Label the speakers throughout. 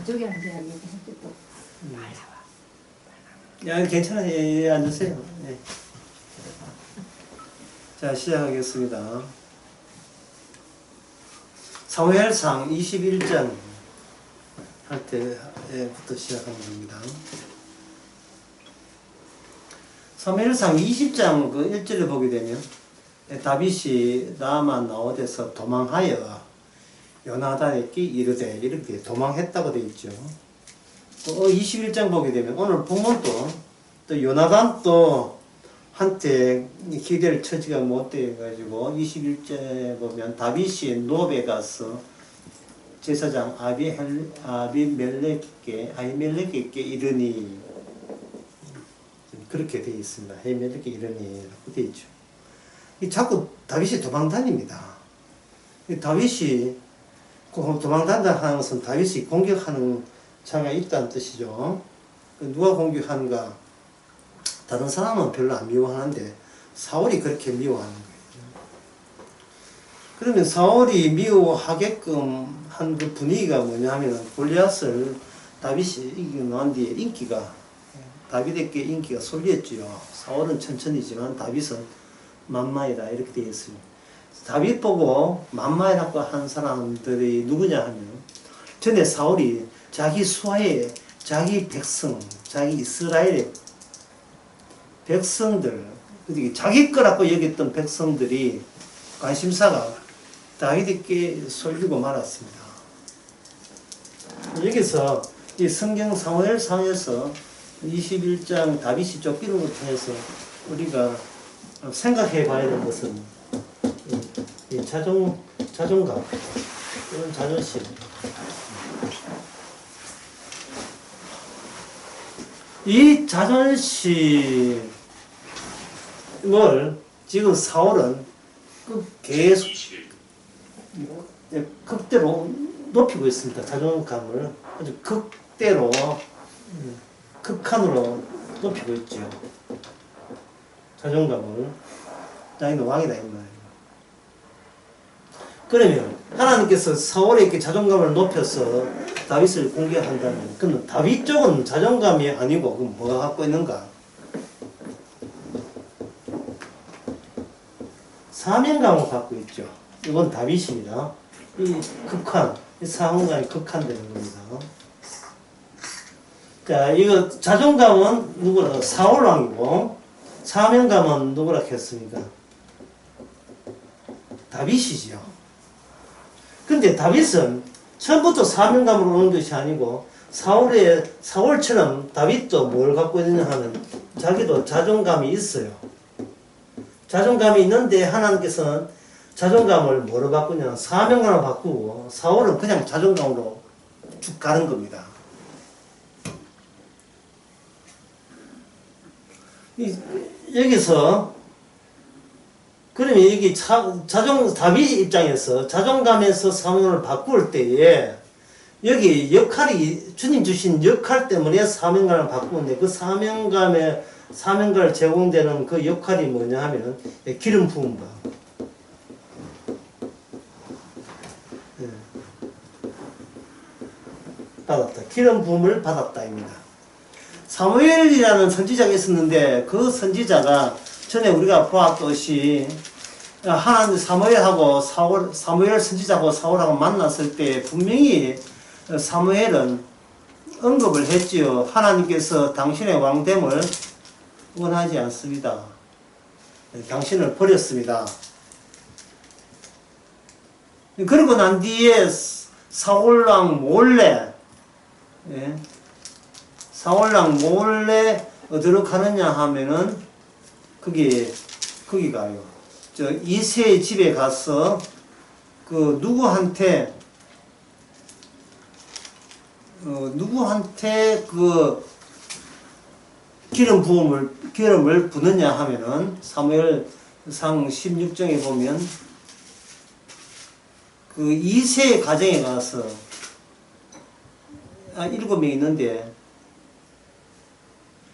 Speaker 1: 가족이한테 얘기할 때도 말라와.
Speaker 2: 야, 괜찮아요. 예, 앉으세요. 네. 자, 시작하겠습니다. 사무엘상 21장 할 때부터 시작하는 겁니다. 사무엘상 20장 그 1절을 보게 되면 다윗이 라마 나오데서 도망하여 요나단에게 이르되 이렇게 도망했다고 되어 있죠. 또 21장 보게 되면 오늘 본문도 또 요나단도 한테 기대를 처지가 못돼 가지고 21절에 보면 다윗이 노베 가서 제사장 아비멜렉에게 이르니 그렇게 되어 있습니다. 아비멜렉에게 이르니라고 되어 있죠. 자꾸 다윗이 도망 다닙니다. 다윗이 도망 다닌다 하는 것은 다윗이 공격하는 자가 있다는 뜻이죠. 누가 공격하는가? 다른 사람은 별로 안 미워하는데 사울이 그렇게 미워하는 거예요. 그러면 사울이 미워하게끔 한 그 분위기가 뭐냐면 골리앗을 다윗이 이기고 난 뒤에 다윗에게 인기가 쏠렸지요. 사울은 천천히지만 다윗은 만마이다 이렇게 되어 있어요. 다윗 보고 만마이라고 한 사람들이 누구냐 하면 전에 사울이 자기 수하에 자기 백성, 자기 이스라엘의 백성들, 자기 거라고 여겼던 백성들이 관심사가 다윗에게 쏠리고 말았습니다. 여기서 이 성경 사무엘상에서 21장 다윗이 쫓기는 것을 통해서 우리가 생각해 봐야 될 것은 이 자존감, 이런 자존심. 이 자존심을 지금 사울은 계속 극대로 높이고 있습니다. 자존감을 아주 극대로 극한으로 높이고 있죠. 자존감을 자기는 왕이다 이 말이에요. 그러면 하나님께서 사울에게 자존감을 높여서 다윗을 공격한다면 그럼 다윗 쪽은 자존감이 아니고 그럼 뭐가 갖고 있는가? 사명감을 갖고 있죠. 이건 다윗입니다. 이 극한, 이 사명감이 극한되는 겁니다. 자, 이거 자존감은 누구라? 사울왕이고 사명감은 누구라 했습니까? 다윗이지요. 근데 다윗은 처음부터 사명감으로 오는 것이 아니고 사울처럼 다윗도 뭘 갖고 있느냐 하면 자기도 자존감이 있어요. 자존감이 있는데 하나님께서는 자존감을 뭐로 바꾸냐? 사명감으로 바꾸고 사울은 그냥 자존감으로 쭉 가는 겁니다. 여기서 그러면 여기 다윗 입장에서 자존감에서 사명을 바꿀 때에 여기 역할이 주님 주신 역할 때문에 사명감을 바꾸는데 그 사명감을 제공되는 그 역할이 뭐냐 하면 기름 부음 바. 받았다. 기름 부음을 받았다입니다. 사무엘이라는 선지자가 있었는데 그 선지자가 전에 우리가 보았듯이 하나님 사무엘하고 사무엘 선지자하고 사울하고 만났을 때 분명히 사무엘은 언급을 했지요. 하나님께서 당신의 왕됨을 원하지 않습니다. 당신을 버렸습니다. 그러고 난 뒤에 사울왕 몰래 어디로 가느냐 하면은 거기 가요. 이새의 집에 가서 그 누구한테 그 기름을 부느냐 하면은 사무엘상 16장에 보면 그 이새의 가정에 가서 7명이 있는데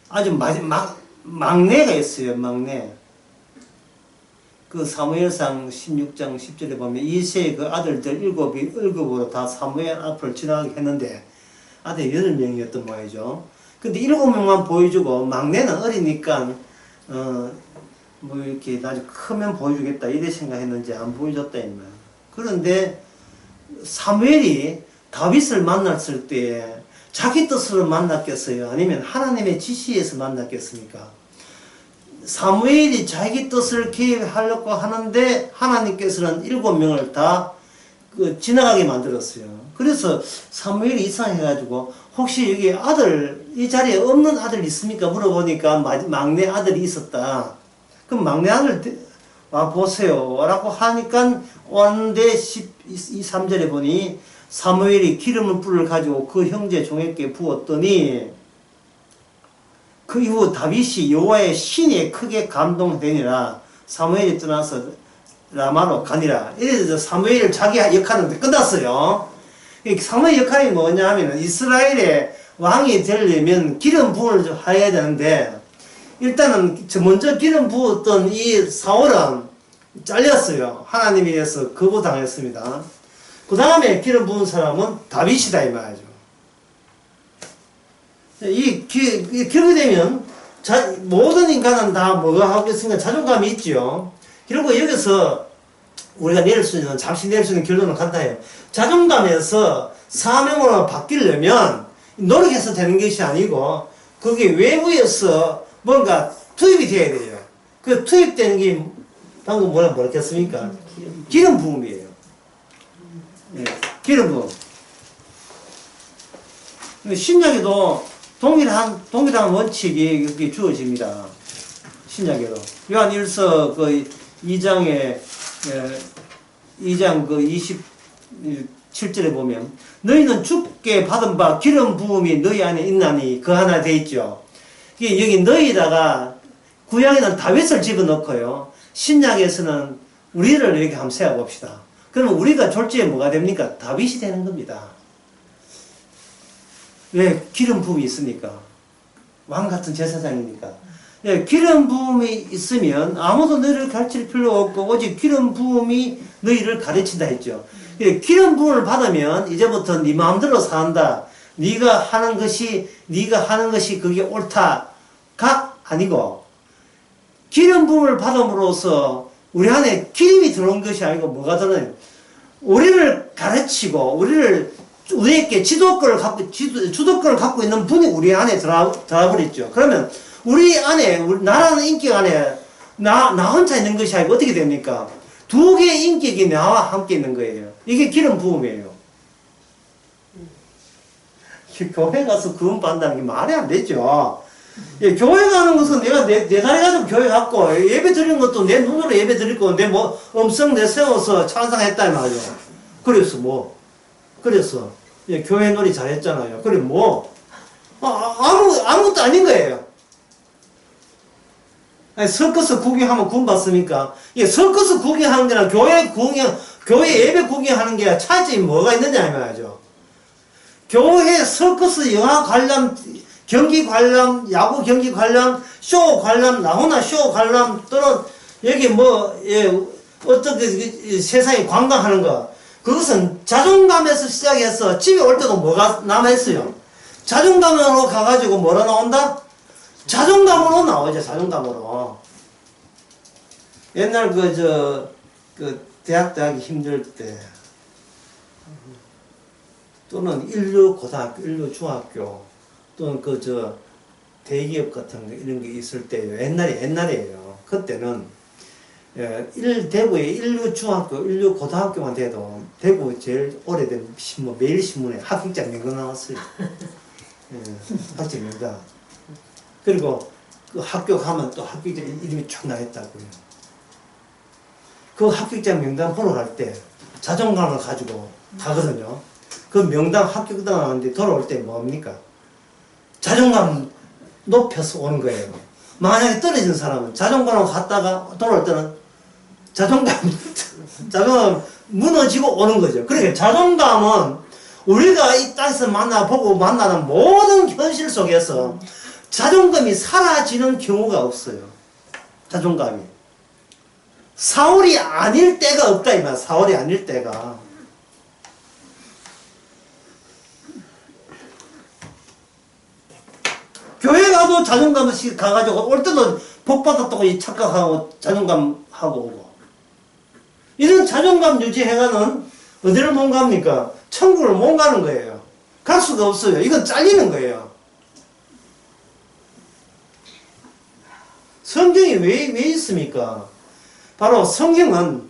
Speaker 2: 아주 막내가 있어요. 막내. 그 사무엘상 16장 10절에 보면 이새의 그 아들들 일곱으로 다 사무엘 앞을 지나가게 했는데 아들 8명이었던 모양이죠. 근데 7명만 보여주고 막내는 어리니까 뭐 이렇게 나중에 크면 보여주겠다 이래 생각했는지 안 보여줬다 이 말. 그런데 사무엘이 다윗을 만났을 때 자기 뜻으로 만났겠어요? 아니면 하나님의 지시에서 만났겠습니까? 사무엘이 자기 뜻을 계획하려고 하는데 하나님께서는 7명을 다 지나가게 만들었어요. 그래서 사무엘이 이상해가지고 혹시 여기 아들 이 자리에 없는 아들 있습니까? 물어보니까 막내 아들이 있었다. 그럼 막내 아들 와 보세요 라고 하니까 왔는데 3절에 보니 사무엘이 기름을 불을 가지고 그 형제 종에게 부었더니 그 이후 다윗이 여호와의 신에 크게 감동되니라. 사무엘이 떠나서 라마로 가니라. 이래서 사무엘 자기 역할은 끝났어요. 사무엘 역할이 뭐냐 하면 이스라엘의 왕이 되려면 기름 부음을 좀 해야 되는데 일단은 먼저 기름 부었던 이 사울은 잘렸어요. 하나님에 의해서 거부당했습니다. 그 다음에 기름 부은 사람은 다윗이다 이 말이죠. 그렇게 되면 모든 인간은 다 뭐가 하겠습니까? 자존감이 있지요. 그리고 여기서 우리가 잠시 내릴 수 있는 결론은 간단해요. 자존감에서 사명으로 바뀌려면 노력해서 되는 것이 아니고 그게 외부에서 뭔가 투입이 돼야 돼요. 그 투입되는 게 방금 뭐라 했겠습니까? 기름 부음이에요. 네, 기름 부음. 신약에도 동일한 원칙이 여기 주어집니다. 신약에도. 요한 1서 2장 27절에 보면 너희는 주께 받은 바 기름 부음이 너희 안에 있나니 그 하나 돼 있죠. 여기 너희다가 구약에는 다윗을 집어넣고요. 신약에서는 우리를 이렇게 한번 세워봅시다. 그러면 우리가 졸지에 뭐가 됩니까? 다윗이 되는 겁니다. 왜? 기름 부음이 있으니까. 왕 같은 제사장이니까. 예, 기름 부음이 있으면 아무도 너희를 가르칠 필요 없고 오직 기름 부음이 너희를 가르친다 했죠. 예, 기름 부음을 받으면 이제부터 네 마음대로 산다. 네가 하는 것이 그게 옳다가 아니고 기름 부음을 받음으로써 우리 안에 기름이 들어온 것이 아니고 뭐가 들어요? 우리를 가르치고 우리에게 주도권을 갖고 있는 분이 우리 안에 들어버렸죠. 그러면 우리 안에, 나라는 인격 안에 나 혼자 있는 것이 아니고 어떻게 됩니까? 두 개의 인격이 나와 함께 있는 거예요. 이게 기름 부음이에요. 교회 가서 구원 받는다는 게 말이 안 되죠. 예, 교회 가는 것은 내가 내 다리 가지고 교회 갔고 예배 드리는 것도 내 눈으로 예배 드리고 내 음성 내세워서 찬양했다 이 말이죠. 그래서 예, 교회 놀이 잘했잖아요. 그래 아무것도 아닌 거예요. 아니, 서커스 구경하면 구원 받습니까? 예, 서커스 구경하는 게랑 교회 예배 구경하는 게 차이점이 뭐가 있느냐 이 말이죠. 교회 서커스 영화 관람, 경기 관람, 야구 경기 관람, 쇼 관람, 나훈아 쇼 관람 또는 여기 어떻게 세상에 관광하는 거. 그것은 자존감에서 시작해서 집에 올 때도 뭐가 남아있어요? 자존감으로 가가지고 뭐로 나온다? 자존감으로 나오죠, 자존감으로. 옛날 대학 힘들 때, 또는 고등학교, 중학교, 또는 대기업 같은 거 이런 게 있을 때요. 옛날이에요. 그때는 대구의 중학교, 고등학교만 돼도 대구 제일 오래된 신문, 매일신문에 합격자 명단 나왔어요. 합격자 명단. 그리고 그 학교 가면 또 합격자 이름이 쭉 나있다고요. 그 합격자 명단 보러 갈 때 자존감을 가지고 가거든요. 그 명단 합격당하는데 돌아올 때 뭡니까? 자존감 높여서 오는 거예요. 만약에 떨어진 사람은 자존감을 갔다가 돌아올 때는 자존감 무너지고 오는 거죠. 그러니까 자존감은 우리가 이 땅에서 만나는 모든 현실 속에서 자존감이 사라지는 경우가 없어요. 자존감이. 사울이 아닐 때가 없다 이 말. 사울이 아닐 때가. 교회 가도 자존감씩 가가지고 올 때도 복 받았다고 착각하고 자존감하고 오고. 이런 자존감 유지해가는 어디를 못 갑니까? 천국을 못 가는 거예요. 갈 수가 없어요. 이건 잘리는 거예요. 성경이 왜 있습니까? 바로 성경은,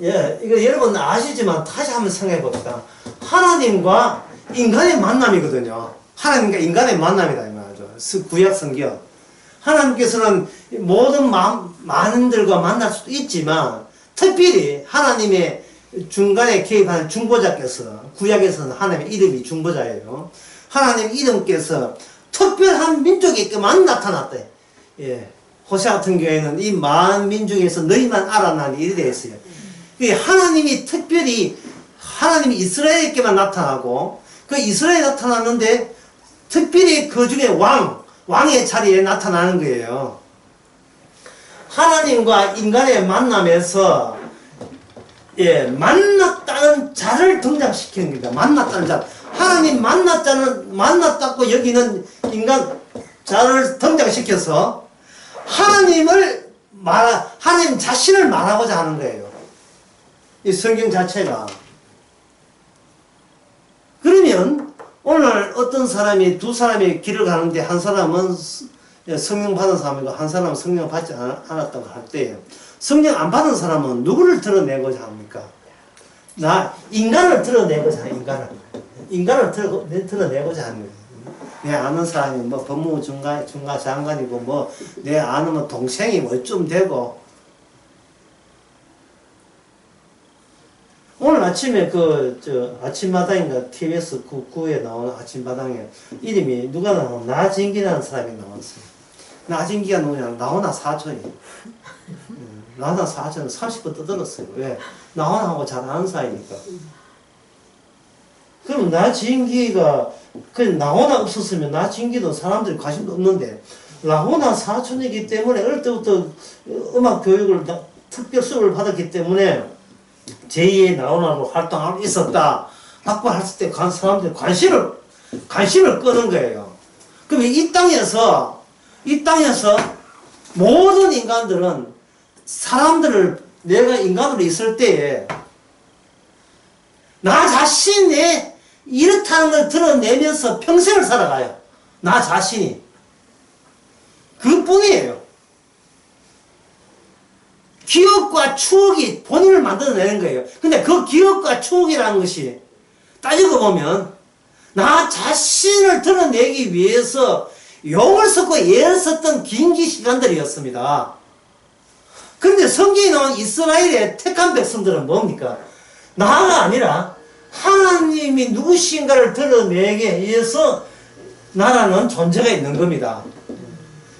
Speaker 2: 예, 이거 여러분 아시지만 다시 한번 생각해 봅시다. 하나님과 인간의 만남이거든요. 하나님과 인간의 만남이다, 이 말이죠. 구약 성경. 하나님께서는 모든 만인들과 만날 수도 있지만, 특별히 하나님의 중간에 개입하는 중보자께서, 구약에서는 하나님의 이름이 중보자예요. 하나님 이름께서 특별한 민족에게만 나타났대. 예. 호세 같은 경우에는 이 만민 중에서 너희만 알아나니 이래 되어 있어요. 하나님이 특별히, 하나님이 이스라엘에게만 나타나고, 그 이스라엘에 나타났는데, 특별히 그 중에 왕의 자리에 나타나는 거예요. 하나님과 인간의 만남에서, 예, 만났다는 자를 등장시키는 겁니다. 만났다는 자. 하나님 만났다고 여기는 인간 자를 등장시켜서 하나님 자신을 말하고자 하는 거예요. 이 성경 자체가. 그러면 오늘 어떤 사람이 두 사람이 길을 가는데 한 사람은 성령 받은 사람이고 한 사람은 성령 받지 않았다고 할 때 성령 안 받은 사람은 누구를 드러내고자 합니까? 인간을 드러내고자 합니다. 인간을 드러내고자 하는 거예요. 내 아는 사람이 뭐 법무부 중과 장관이고 뭐 내 아는 뭐 동생이 뭐 좀 되고. 오늘 아침에 아침마당인가 TBS 9에 나오는 아침마당에 이름이 누가 나오나 나진기라는 사람이 나왔어요. 나진기가 누구냐? 나훈아 사촌이. 나훈아 사촌은 30분 떠들었어요. 왜? 나훈아하고 잘 아는 사이니까. 그럼 나진기가 나훈아 없었으면 나진기도 사람들이 관심도 없는데 나훈아 사촌이기 때문에 어릴 때부터 음악 교육을 특별 수업을 받았기 때문에 제2의 나훈아로 활동하고 있었다 라고 했을 때 사람들이 관심을 끄는 거예요. 그럼 이 땅에서 모든 인간들은 사람들을 내가 인간으로 있을 때에 나 자신이 이렇다는 걸 드러내면서 평생을 살아가요. 나 자신이. 그뿐이에요. 기억과 추억이 본인을 만들어내는 거예요. 근데 그 기억과 추억이라는 것이 따지고 보면 나 자신을 드러내기 위해서 용을 썼고 예를 썼던 긴기 시간들이었습니다. 그런데 성경에 나온 이스라엘의 택한 백성들은 뭡니까? 나가 아니라 하나님이 누구신가를 드러내기 위해서 나라는 존재가 있는 겁니다.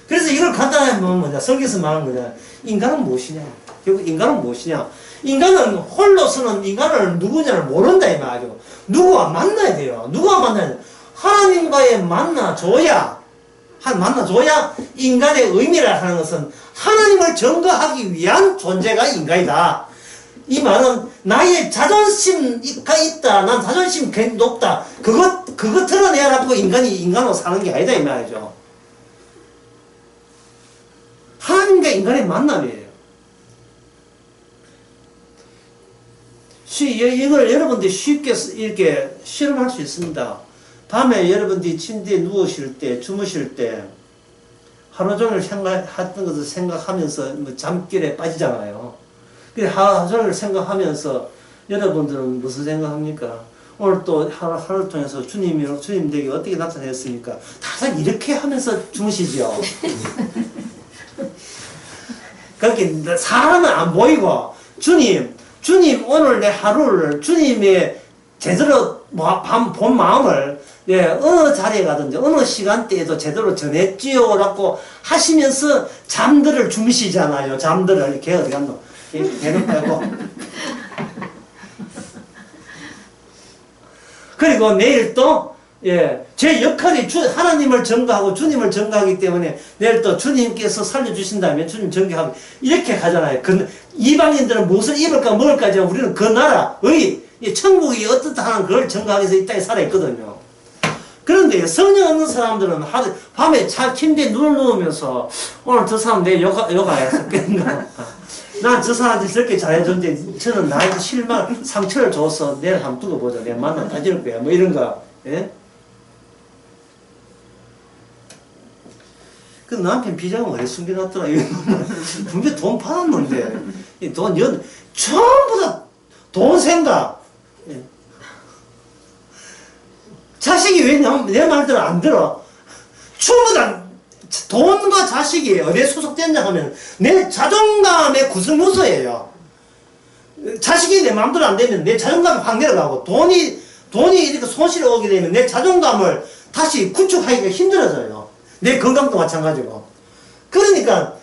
Speaker 2: 그래서 이걸 간단하게 보면 뭐냐? 성경에서 말하는 거냐? 인간은 무엇이냐? 결국 인간은 무엇이냐? 인간은 홀로서는 인간을 누구냐를 모른다 이 말이죠. 누구와 만나야 돼요. 누구와 만나야 돼요. 하나님과의 만나줘야 인간의 의미라 하는 것은 하나님을 증거하기 위한 존재가 인간이다. 이 말은 나의 자존심가 있다. 난 자존심 굉장히 높다. 그거 드러내라고 인간이 인간으로 사는 게 아니다 이 말이죠. 하나님과 인간의 만남이에요. 이걸 여러분들이 쉽게 이렇게 실험할 수 있습니다. 밤에 여러분들이 침대에 누우실 때, 주무실 때, 하루 종일 했던 것을 생각하면서 뭐 잠결에 빠지잖아요. 근데 하루 종일 생각하면서 여러분들은 무슨 생각합니까? 오늘 또 하루 통해서 주님에게 어떻게 나타냈습니까? 다들 이렇게 하면서 주무시죠. 그렇게 사람은 안 보이고 주님 오늘 내 하루를 주님의 제대로 본 마음을 어느 자리에 가든지 어느 시간대에도 제대로 전했지요 라고 하시면서 잠들을 주무시잖아요. 잠들을 걔 어디 갔노? 걔는 빼고 그리고 내일 또 제 역할이 하나님을 증거하고 주님을 증거하기 때문에 내일 또 주님께서 살려주신다면 주님 증거하고 이렇게 가잖아요. 이방인들은 무엇을 입을까 먹을까 하지만 우리는 그 나라의 천국이 어떻다 하는 그걸 증거하기 위해서 이 땅에 살아있거든요. 그런데 성령 없는 사람들은 밤에 침대에 눈을 누우면서 오늘 저 사람 내 욕하였었겠나. 난 저 사람들이 저렇게 잘해줬는데 저는 나에게 상처를 줘서 내일 한번 두고 보자. 내가 만나 따질 거야. 뭐 이런 거. 예? 그 남편 비자금 어디 숨겨놨더라. 분명히 돈 받았는데. 이 돈, 전부 다 돈 생각. 예. 자식이 왜 내 말대로 안 들어? 전부 다 돈과 자식이 어디에 소속된다 하면 내 자존감의 구성 요소예요. 자식이 내 마음대로 안 되면 내 자존감이 확 내려가고 돈이 이렇게 손실이 오게 되면 내 자존감을 다시 구축하기가 힘들어져요. 내 건강도 마찬가지고. 그러니까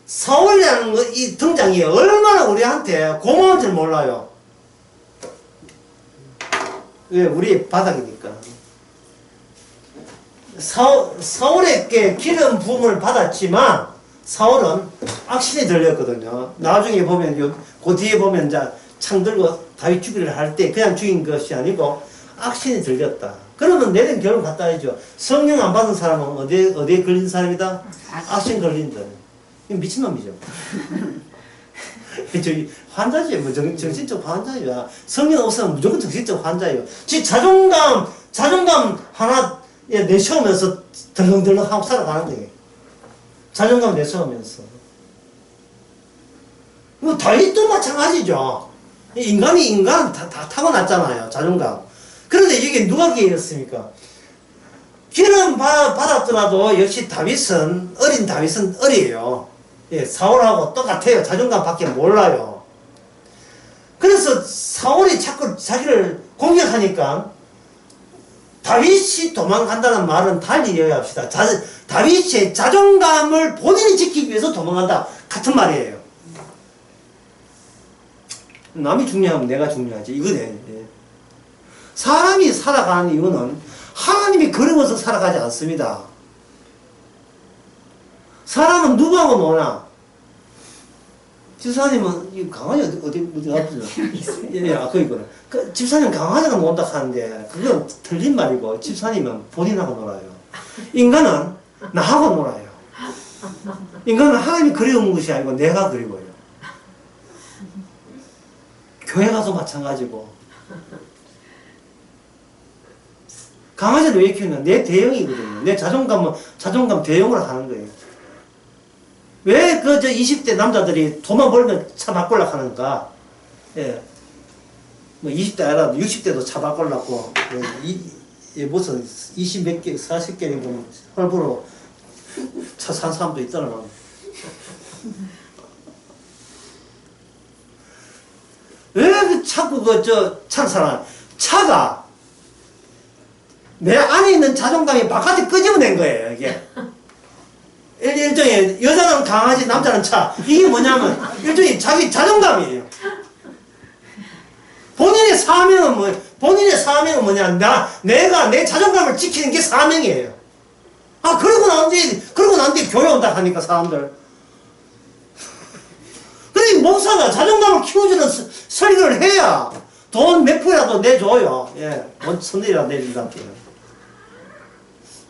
Speaker 2: 사울이라는 이 등장이 얼마나 우리한테 고마운 줄 몰라요. 왜? 우리 바닥이니까. 사울에게 기름 부음을 받았지만 사울은 악신이 들렸거든요. 나중에 보면 그 뒤에 보면 창 들고 다윗 죽이려 할 때 그냥 죽인 것이 아니고 악신이 들렸다. 그러면 내린 결론 갖다 해줘. 성령 안 받은 사람은 어디에 걸린 사람이다? 악신 걸린다. 이거 미친놈이죠. 저기 환자지, 뭐 정신적 환자야. 성령 없으면 무조건 정신적 환자예요. 지 자존감 하나 내세우면서 덜렁덜렁 하고 살아가는 거예요. 자존감 내세우면서. 뭐 다윗도 마찬가지죠. 인간 다 타고났잖아요. 자존감. 그런데 이게 누가 기회였습니까? 기름 받았더라도 역시 어린 다윗은 어려요. 예, 사울하고 똑같아요. 자존감밖에 몰라요. 그래서 사울이 자꾸 자기를 공격하니까 다윗이 도망간다는 말은 달리 이해합시다. 다윗의 자존감을 본인이 지키기 위해서 도망간다. 같은 말이에요. 남이 중요하면 내가 중요하지. 이거네. 사람이 살아가는 이유는 하나님이 그리워서 살아가지 않습니다. 사람은 누구하고 노나? 집사님은 이 강아지 어디 아프죠? 예, 그거는. 집사님 강아지가 논다 하는데 그건 틀린 말이고 집사님은 본인하고 놀아요. 인간은 나하고 놀아요. 인간은 하나님이 그리운 것이 아니고 내가 그리워요. 교회 가서 마찬가지고. 강아지는 왜 키우냐? 내 대형이거든요. 내 자존감 대형으로 하는 거예요. 왜 20대 남자들이 돈만 벌면 차 바꾸려고 하는가? 예. 뭐 20대 아니라도 60대도 차 바꾸려고. 무슨 20몇 개, 40개는 보면 헐부로 차 산 사람도 있더라고요. 왜 자꾸 찬 사람, 차가 내 안에 있는 자존감이 바깥에 끄집어낸 거예요, 이게. 일종의 여자는 강아지, 남자는 차. 이게 뭐냐면 일종의 자기 자존감이에요. 본인의 사명은 뭐냐? 내가 내 자존감을 지키는 게 사명이에요. 그러고 난 뒤에 교회 온다 하니까 사람들. 그래, 목사가 자존감을 키워주는 설교를 해야 돈 몇 푼이라도 내줘요. 예, 선물이라도 내준다고요.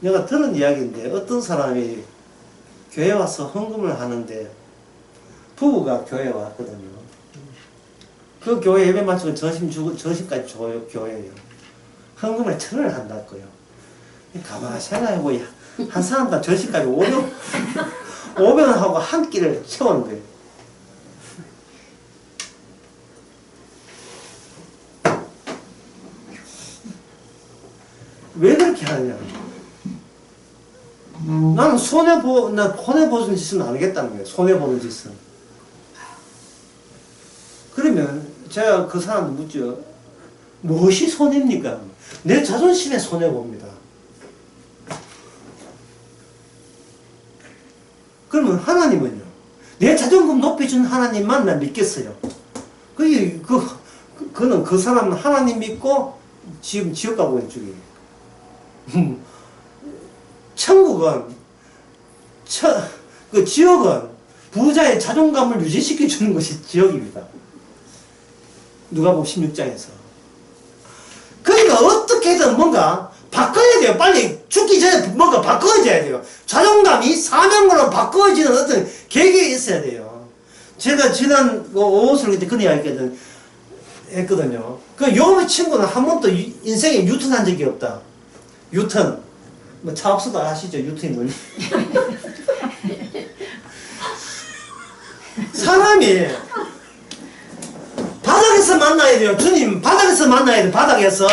Speaker 2: 내가 들은 이야기인데 어떤 사람이 교회 와서 헌금을 하는데 부부가 교회에 왔거든요. 그 교회 예배 마치고 점심까지 줘요, 교회에요. 헌금을 1,000원을 한다고요. 가만히 생각해보니 한 사람당 점심까지 500원하고 한 끼를 채우는 거예요. 왜 그렇게 하느냐? 나는 손해보는 짓은 안 하겠다는 거예요. 손해보는 짓은. 그러면 제가 그 사람한테 묻죠. 무엇이 손해입니까? 내 자존심에 손해봅니다. 그러면 하나님은요? 내 자존감 높여준 하나님만 난 믿겠어요. 그는 그 사람은 하나님 믿고 지금 지옥 가고 있는 중이에요. 천국은, 지옥은 부자의 자존감을 유지시켜 주는 것이 지옥입니다. 누가복음 16장에서. 그러니까 어떻게든 뭔가 바꿔야 돼요. 빨리 죽기 전에 뭔가 바꿔줘야 돼요. 자존감이 사명으로 바꿔지는 어떤 계기가 있어야 돼요. 제가 지난 오후설 때 그런 이야기 했거든요. 그 요번 친구는 한 번도 인생에 유턴한 적이 없다. 유턴. 뭐 차 없어도 아시죠? 유턴이 뭔지. 사람이 바닥에서 만나야 돼요. 주님 바닥에서 만나야 돼요. 바닥에서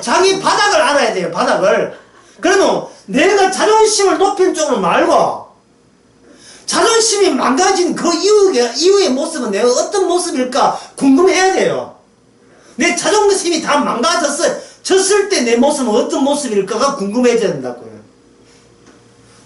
Speaker 2: 자기 바닥을 알아야 돼요. 바닥을. 그러면 내가 자존심을 높인 쪽으로 말고 자존심이 망가진 그 이후의 모습은 내가 어떤 모습일까 궁금해야 돼요. 내 자존심이 다 망가졌을 때 내 모습은 어떤 모습일까가 궁금해져야 된다고요.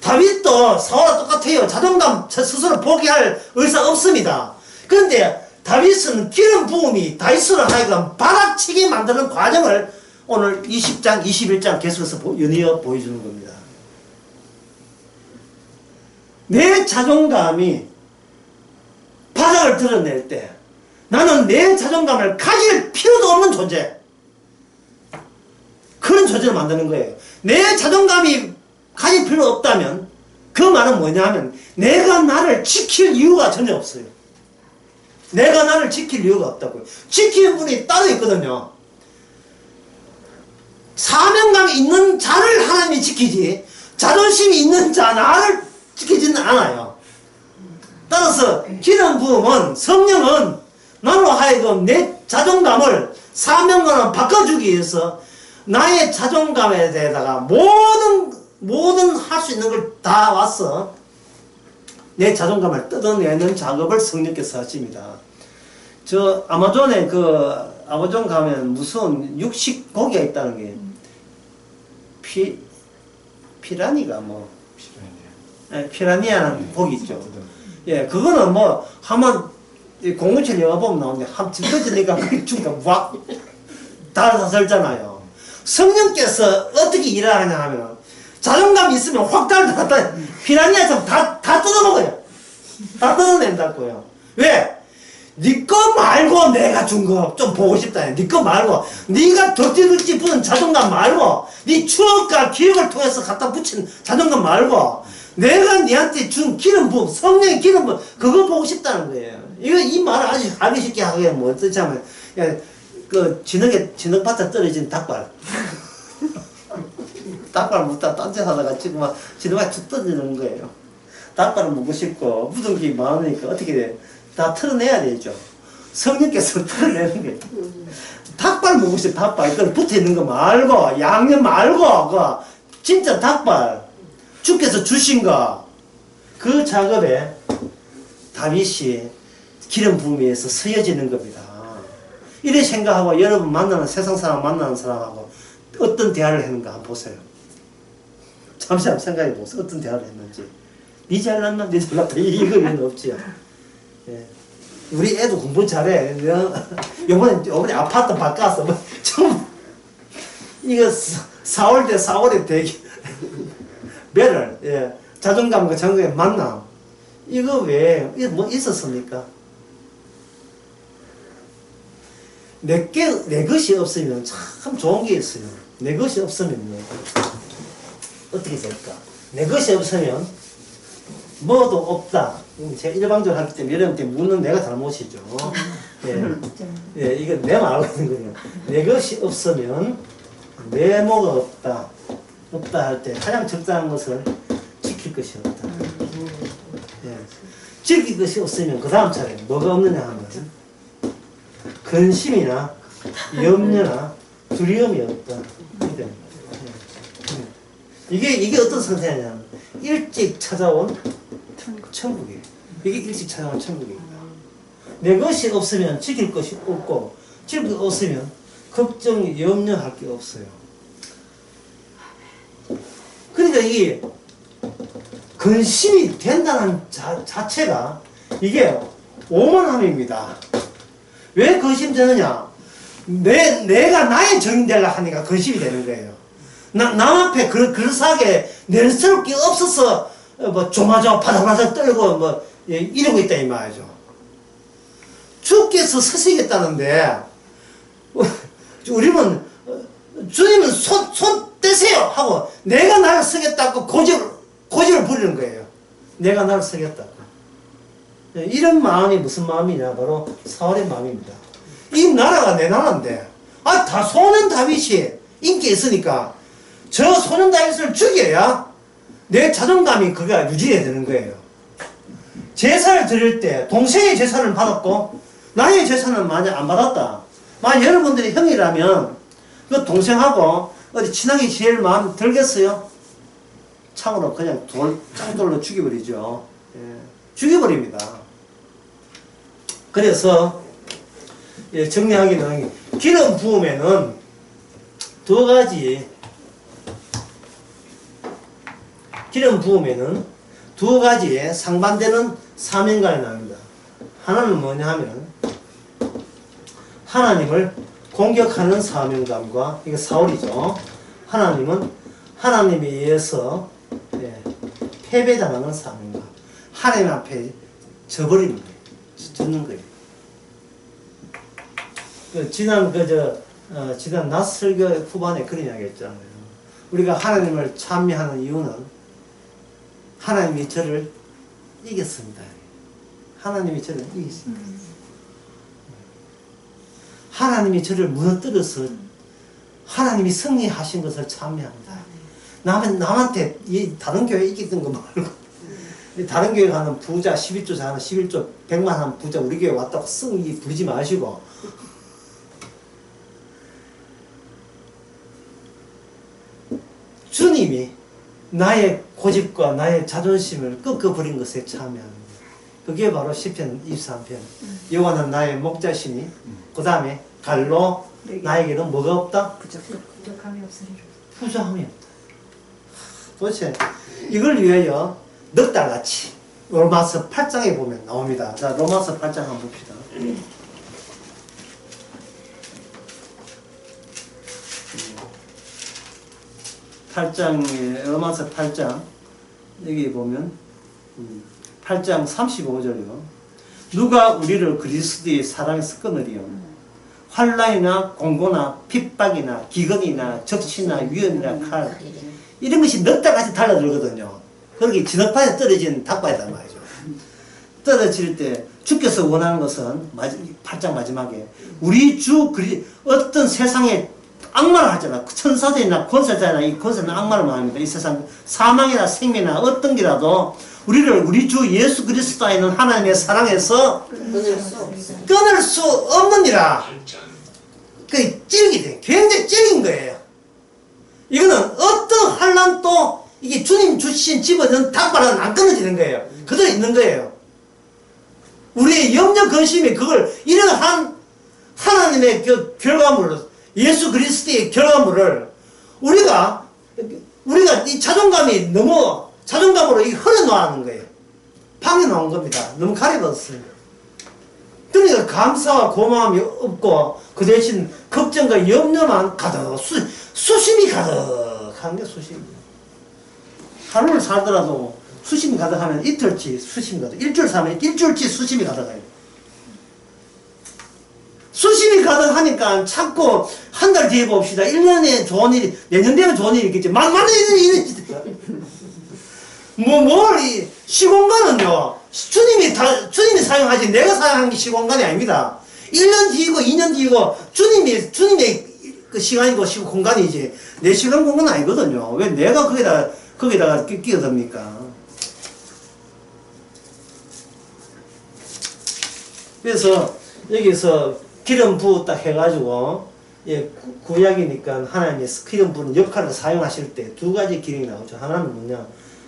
Speaker 2: 다윗도 사울과 똑같아요. 자존감 스스로 포기할 의사 없습니다. 그런데 다윗은 기름 부음이 다윗을 하여금 바닥치게 만드는 과정을 오늘 20장, 21장 계속해서 연이어 보여주는 겁니다. 내 자존감이 바닥을 드러낼 때 나는 내 자존감을 가질 필요도 없는 존재, 그런 존재를 만드는 거예요. 내 자존감이 가질 필요 없다면 그 말은 뭐냐 하면 내가 나를 지킬 이유가 전혀 없어요. 내가 나를 지킬 이유가 없다고요. 지키는 분이 따로 있거든요. 사명감이 있는 자를 하나님이 지키지 자존심이 있는 자 나를 지키지는 않아요. 따라서 기름 부음은 성령은 나로 하여금 내 자존감을 사명감을 바꿔주기 위해서 나의 자존감에 대해다가 모든 할 수 있는 걸 다 왔어. 내 자존감을 뜯어내는 작업을 성령께서 하십니다. 저 아마존에 아마존 가면 무서운 육식 고기가 있다는 게 피라니가 피라니아라는 고기 있죠. 예, 그거는 한번 공무원 영화 보면 나오는데 한 찔러지니까 그게 죽으니까 막 달아설잖아요. 성령께서 어떻게 일을 하냐 하면 자존감이 있으면 확 달아다 피라니아처럼 다 뜯어먹어요. 다 뜯어낸다고요. 왜? 네 거 말고 내가 준 거 좀 보고 싶다. 네 거 말고 네가 덕지덕지 붙은 자존감 말고 네 추억과 기억을 통해서 갖다 붙인 자존감 말고 내가 네한테 준 기름 부음, 성령의 기름 부음 그거 보고 싶다는 거예요. 이 말을 아주 알기 쉽게 하기엔 뭐 어떻지 하면 진흙밭에 떨어진 닭발 닭발 먹다 딴짓 하다가 지금 막 진흙밭에 툭 떨어지는 거예요. 닭발을 먹고 싶고 묻은 게 많으니까 어떻게 돼? 다 털어내야 되죠. 성령께서 털어내는 거예요. 닭발 먹고 싶어. 닭발 그걸 붙어있는 거 말고 양념 말고 진짜 닭발 주께서 주신 거 그 작업에 다윗이 기름 부음에서 서여지는 겁니다. 이래 생각하고 여러분 만나는 세상 사람 만나는 사람하고 어떤 대화를 했는가 한번 보세요. 잠시 한번 생각해 보세요. 어떤 대화를 했는지. 니 잘났나? 니 잘났다. 이거는 없지요. 예. 우리 애도 공부 잘해. 요번에 아파트 바꿨어. 이거 4월 되게 배를, 예. 자존감과 정감의 만남. 이거 왜, 뭐 있었습니까? 내 것이 없으면 참 좋은 게 있어요. 내 것이 없으면요. 어떻게 될까? 내 것이 없으면 뭐도 없다. 제가 일방적으로 하기 때문에 여러분한테 묻는 내가 잘못이죠. 예. 예, 이거 내 말하고 있는 거예요. 내 것이 없으면 메모가 없다. 없다 할 때 가장 적당한 것을 지킬 것이 없다. 예. 지킬 것이 없으면 그 다음 차례 뭐가 없느냐 하면 근심이나 염려나 두려움이 없다. 이게 어떤 상태냐면 일찍 찾아온 천국이에요. 이게 일찍 찾아온 천국입니다. 내 것이 없으면 지킬 것이 없고 지킬 것이 없으면 걱정, 염려할 게 없어요. 그러니까 이게 근심이 된다는 자체가 이게 오만함입니다. 왜 근심되느냐? 내가 나의 정인 되려 하니까 근심이 되는 거예요. 남 앞에 그럴싸하게 내스러울 게 없어서 조마조마 바삭바삭 떨고 이러고 있다 이 말이죠. 주께서 서시겠다는데 우리는 주님은 손 떼세요! 하고 내가 나를 쓰겠다고 고집을 부리는 거예요. 내가 나를 쓰겠다고. 이런 마음이 무슨 마음이냐? 바로 사울의 마음입니다. 이 나라가 내 나라인데, 다 소년 다윗이 인기 있으니까 저 소년 다윗을 죽여야 내 자존감이 그가 유지해야 되는 거예요. 제사를 드릴 때 동생의 제사를 받았고 나의 제사는 만약 안 받았다. 만약 여러분들이 형이라면 그 동생하고 어디 친하게 지낼 마음 들겠어요? 창으로 그냥 짱돌로 죽여버리죠. 예, 죽여버립니다. 그래서 정리하기는 기름 부음에는 두 가지 상반되는 사명감이 나옵니다. 하나는 뭐냐 하면 하나님을 공격하는 사명감과, 이게 사울이죠. 하나님은 하나님에 의해서 패배당하는 사명감. 하나님 앞에 져버리는 거예요. 젖는 거예요. 지난 낮 설교 후반에 그런 이야기 했잖아요. 우리가 하나님을 찬미하는 이유는 하나님이 저를 이겼습니다. 하나님이 저를 이겼습니다. 하나님이 저를 무너뜨려서 하나님이 승리하신 것을 찬미합니다. 남한테 다른 교회 이기던 거 말고 다른 교회 가는 부자 11조 잘하는 11조 100만 한 부자 우리 교회 왔다고 승리 부르지 마시고 주님이 나의 고집과 나의 자존심을 꺾어버린 것에 참여합니다. 그게 바로 시편 23편. 여호와는 나의 목자시니 그 다음에 갈로 나에게는 뭐가 없다?
Speaker 1: 부족함이 없으리라.
Speaker 2: 부족함이 없다. 도대체 이걸 위하여 넉 달같이 로마서 8장에 보면 나옵니다. 자, 로마서 8장 한번 봅시다. 로마서 8장 여기 보면 8장 35절이요. 누가 우리를 그리스도의 사랑에서 끊으리요? 환난이나 공고나 핍박이나 기근이나 적시나 위험이나 칼 이런 것이 넉 달같이 달라들거든요. 그렇게 진흙판에 떨어진 닭발이란 말이죠. 떨어질 때 주께서 원하는 것은 8장 마지막에 우리 주 어떤 세상에 악마를 하잖아. 천사들이나 권세자나 이 권세는 악마를 말합니다. 이 세상 사망이나 생명이나 어떤 게라도 우리를 우리 주 예수 그리스도에 있는 하나님의 사랑에서 끊을 수 없느니라. 그 찔기 돼. 굉장히 찔긴 거예요. 이거는 어떤 환난도 이게 주님 주신 집어넣은 닭발은 안 끊어지는 거예요. 그대로 있는 거예요. 우리의 염려 근심이 그걸 이러한 하나님의 그 결과물로 예수 그리스도의 결과물을 우리가 이 자존감이 너무 자존감으로 이 흘러나가는 거예요. 방에 나온 겁니다. 너무 가려졌어요. 그러니까 감사와 고마움이 없고 그 대신 걱정과 염려만 가득 수심이 가득한 게 수심이에요. 하루를 살더라도 수심이 가득하면 이틀치 수심이 가득, 일주일 살면 일주일치 수심이 가득해요. 수심이 가득하니까 자꾸 한 달 뒤에 봅시다. 1년에 좋은 일이, 내년 되면 좋은 일이 있겠지. 만만한 일이 시공간은요, 주님이 사용하지 내가 사용한 게 시공간이 아닙니다. 1년 뒤이고 2년 뒤이고 주님의 그 시간이고 공간이지 내 시간 공간은 아니거든요. 왜 내가 거기다가 끼어듭니까? 그래서 여기서 기름 부었다 해가지고 구약이니까 하나님의 기름 부는 역할을 사용하실 때 두 가지 기능이 나오죠. 하나는 뭐냐,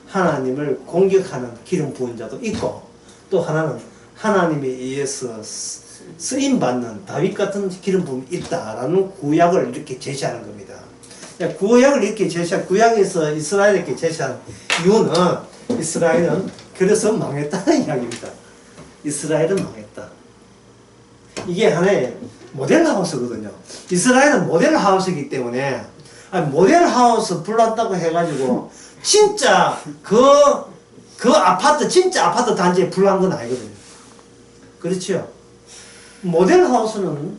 Speaker 2: 하나님을 공격하는 기름 부은 자도 있고, 또 하나는 하나님에 의해서 쓰임받는 다윗 같은 기름 부음이 있다라는 구약을 이렇게 제시하는 겁니다. 구약을 이렇게 구약에서 이스라엘에게 제시한 이유는 이스라엘은 그래서 망했다는 이야기입니다. 이스라엘은 망했다. 이게 하나의 모델하우스거든요. 이스라엘은 모델하우스이기 때문에 모델하우스 불났다고 해가지고 진짜 그 아파트 진짜 아파트 단지에 불난 건 아니거든요. 그렇죠? 모델하우스는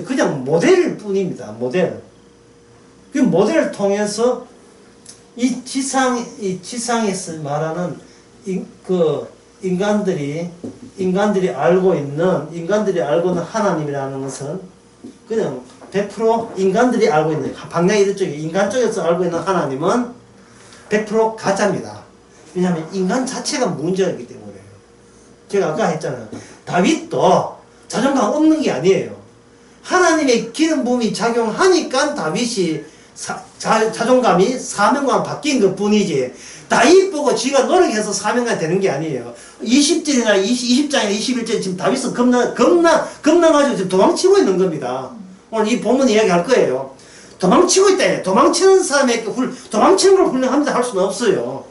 Speaker 2: 그냥 모델일 뿐입니다. 모델. 그 모델을 통해서 이 지상에서 말하는 인간들이 알고 있는 하나님이라는 것은 그냥 100% 인간들이 알고 있는, 방향 이런 쪽에 인간 쪽에서 알고 있는 하나님은 100% 가짜입니다. 왜냐하면 인간 자체가 문제이기 때문에. 제가 아까 했잖아요. 다윗도 자존감 없는 게 아니에요. 하나님의 기름 부음이 작용하니까 다윗이 자존감이 사명감 바뀐 것 뿐이지, 다윗 보고 지가 노력해서 사명감 되는 게 아니에요. 20절이나 20장이나 21절 지금 다윗은 겁나가지고 지금 도망치고 있는 겁니다. 오늘 이 본문 이야기 할 거예요. 도망치고 있다. 도망치는 사람에게 도망치는 걸 훈련합니다 할 수는 없어요.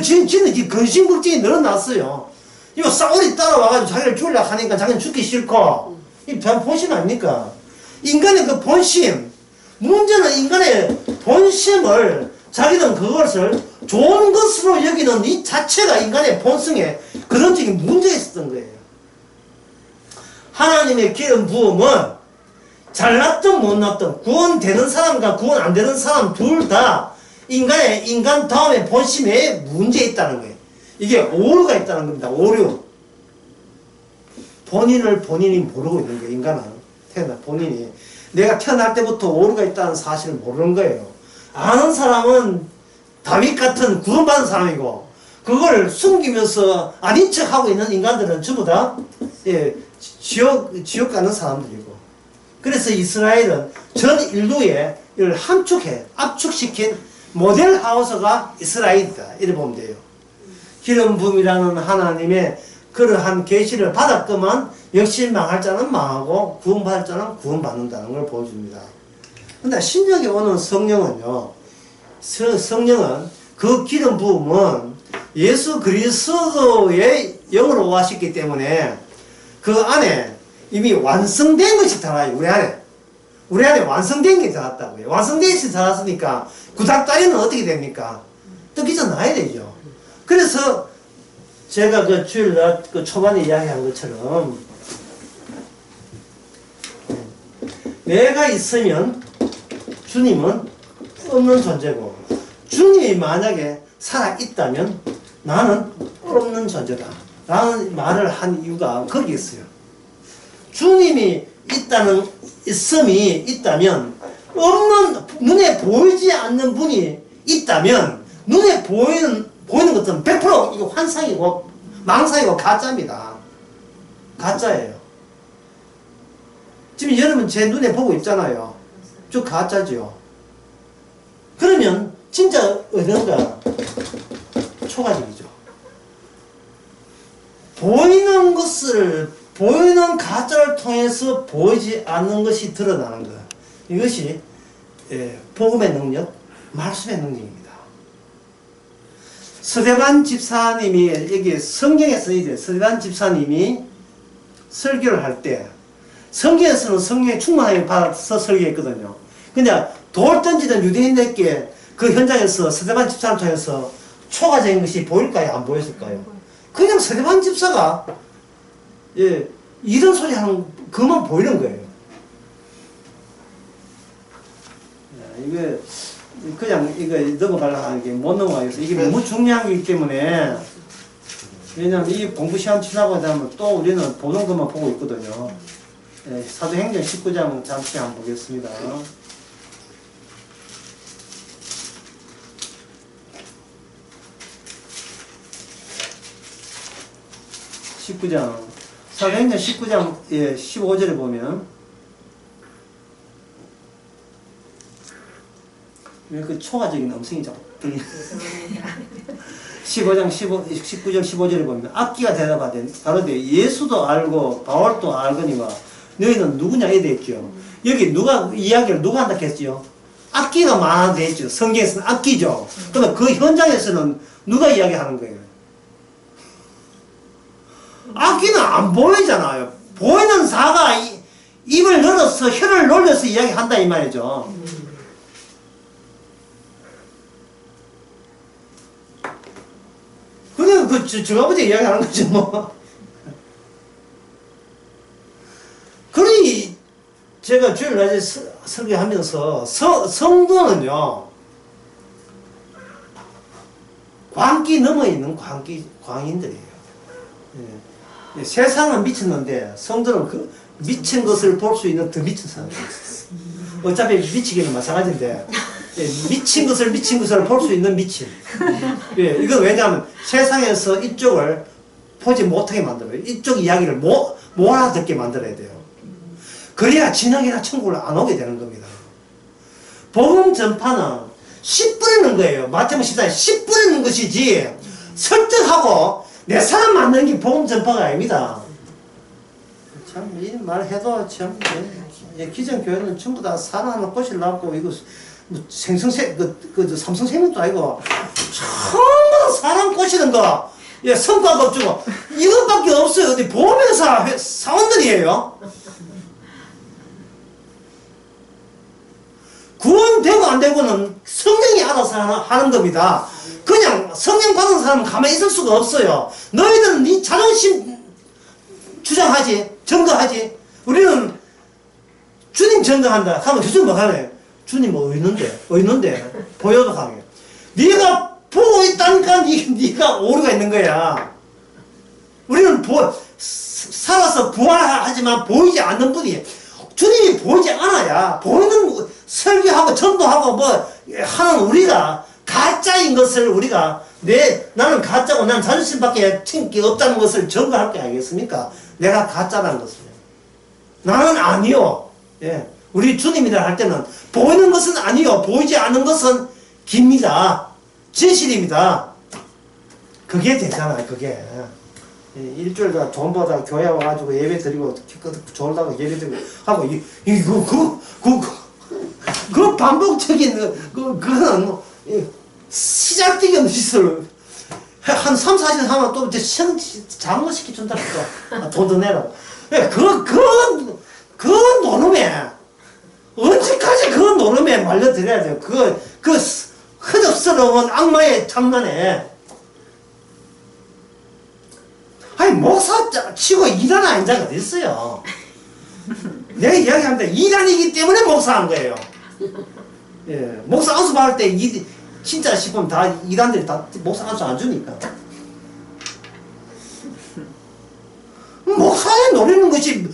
Speaker 2: 지는 근심걱정이 늘어났어요. 이거 사울이 따라와가지고 자기를 죽이려고 하니까 자기는 죽기 싫고, 이 본심 아닙니까? 인간의 그 본심, 문제는 인간의 본심을 자기는 그것을 좋은 것으로 여기는 이 자체가 인간의 본성에 근원적인 문제가 있었던 거예요. 하나님의 기름 부음은 잘났든 못났든 구원되는 사람과 구원 안 되는 사람 둘 다 인간 다음에 본심에 문제 있다는 거예요. 이게 오류가 있다는 겁니다. 오류. 본인이 모르고 있는 거예요. 인간은 본인이 내가 태어날 때부터 오류가 있다는 사실을 모르는 거예요. 아는 사람은 다윗 같은 구원받은 사람이고, 그걸 숨기면서 아닌 척하고 있는 인간들은 전부 다 지옥 가는 사람들이고, 그래서 이스라엘은 전 인류에 이를 압축시킨 모델 하우스가 이스라엘이다. 이렇게 보면 돼요. 기름 부음이라는 하나님의 그러한 계시를 받았건만 역시 망할 자는 망하고 구원받을 자는 구원받는다는 걸 보여줍니다. 근데 신약에 오는 성령은요, 성령은 그 기름 부음은 예수 그리스도의 영으로 오셨기 때문에 그 안에 이미 완성된 것이 달아요. 우리 안에 완성된 게 달았다고요. 완성된 것이 달았으니까 구닥다리는 어떻게 됩니까? 뜯기져 나야 되죠. 그래서 제가 그 주일날 그 초반에 이야기한 것처럼 내가 있으면 주님은 없는 존재고, 주님이 만약에 살아있다면 나는 없는 존재다 라는 말을 한 이유가 거기 있어요. 주님이 있음이 있다면, 눈에 보이지 않는 분이 있다면, 눈에 보이는 것은 100% 이거 환상이고 망상이고 가짜입니다. 가짜예요. 지금 여러분 제 눈에 보고 있잖아요. 저 가짜죠. 그러면 진짜 어딘가 초가적이죠. 보이는 가짜를 통해서 보이지 않는 것이 드러나는 것. 이것이 복음의 능력, 말씀의 능력입니다. 서대반 집사님이 여기 성경에 써있어요. 서대반 집사님이 설교를 할 때 성경에서는 성령의 충만함을 받아서 설교했거든요. 근데 돌 던지던 유대인들께 그 현장에서 서대반 집사를 통해서 초가적인 것이 보일까요? 안 보였을까요? 그냥 서대반 집사가 이런 소리 하는 그만 보이는 거예요. 이게 그냥 이거 넘어가려고 하는 게 못 넘어가겠어요. 이게 너무 중요한 거기 때문에. 왜냐면 이 공부 시간 지나고 나면 또 우리는 보는 것만 보고 있거든요. 사도행전 19장 잠시 한번 보겠습니다. 19장, 사도행전 19장 15절에 보면 왜 그 초가적인 음성이 자꾸 들리냐. 19장 15절에 보면 악기가 대답하되 가로되 예수도 알고 바울도 알거니와 너희는 누구냐 이래 했죠. 여기 이야기를 누가 한다 했죠? 악기가 많아져 있죠. 성경에서는 악기죠. 그러면 그 현장에서는 누가 이야기하는 거예요? 악기는 안 보이잖아요. 보이는 사가 입을 열어서 혀를 놀려서 이야기한다 이 말이죠. 그냥 저가 보자 이야기하는 거죠 뭐. 그러니 제가 주일 낮에 설교하면서 성도는요 광기 넘어 있는 광인들이에요. 예. 세상은 미쳤는데 성도는 그 미친 것을 볼 수 있는 더 미친 사람이에요. 어차피 미치기는 마찬가지인데 미친 것을 볼 수 있는 미친. 예, 이건 왜냐하면 세상에서 이쪽을 보지 못하게 만들어요. 이쪽 이야기를 못 알아듣게 만들어야 돼요. 그래야 진영이나 천국을 안 오게 되는 겁니다. 복음 전파는 씨 뿌리는 거예요. 마태복음 14에 씨 뿌리는 것이지 설득하고 내 사람 만드는 게 복음 전파가 아닙니다. 참 이 말 해도 참 기존교회는 전부 다 사랑하는 꽃을 낳고 이거 뭐 삼성생명도 아니고 전부 다 사랑 꽃이는 거 성과가 없고 이것밖에 없어요. 어디 보험회사 사원들이에요. 구원되고 안 되고는 성령이 알아서 하는 겁니다. 그냥 성령 받은 사람은 가만히 있을 수가 없어요. 너희들은 네 자존심 주장하지, 증거하지. 우리는 주님 증거한다. 하면 주님 뭐 하네? 주님 뭐 있는데 보여도 하게. 네가 보고 있다니까 네가 오류가 있는 거야. 우리는 살아서 부활하지만 보이지 않는 분이 주님이 보이지 않아야 보이는 설교하고 전도하고 뭐 하는 우리가 가짜인 것을 우리가 나는 가짜고 난 자존심밖에 튕기 없다는 것을 증거할 게 아니겠습니까? 내가 가짜라는 것을. 나는 아니요. 예. 우리 주님이라 할 때는 보이는 것은 아니요. 보이지 않는 것은 깁니다. 진실입니다. 그게 되잖아요. 그게. 일주일 다 돈 받아 교회 와가지고 예배 드리고 졸다가 예배 드리고 하고 그 반복적인 그거는 시작되기 없는 짓을 한 3, 4년 하면 또 이제 장로시켜준다고 돈 더 내라고. 그 노름에 언제까지 그 노름에 말려드려야 돼요. 그 흐적스러운 악마의 장난에. 아니 목사 치고 일하는 아닌 자가 됐어요. 내가 이야기합니다. 일하이기 때문에 목사한 거예요. 예, 목사 안수 받을 때 진짜 싶으면 다 이단들이 다 목사 안수 안 주니까. 목사에 노리는 것이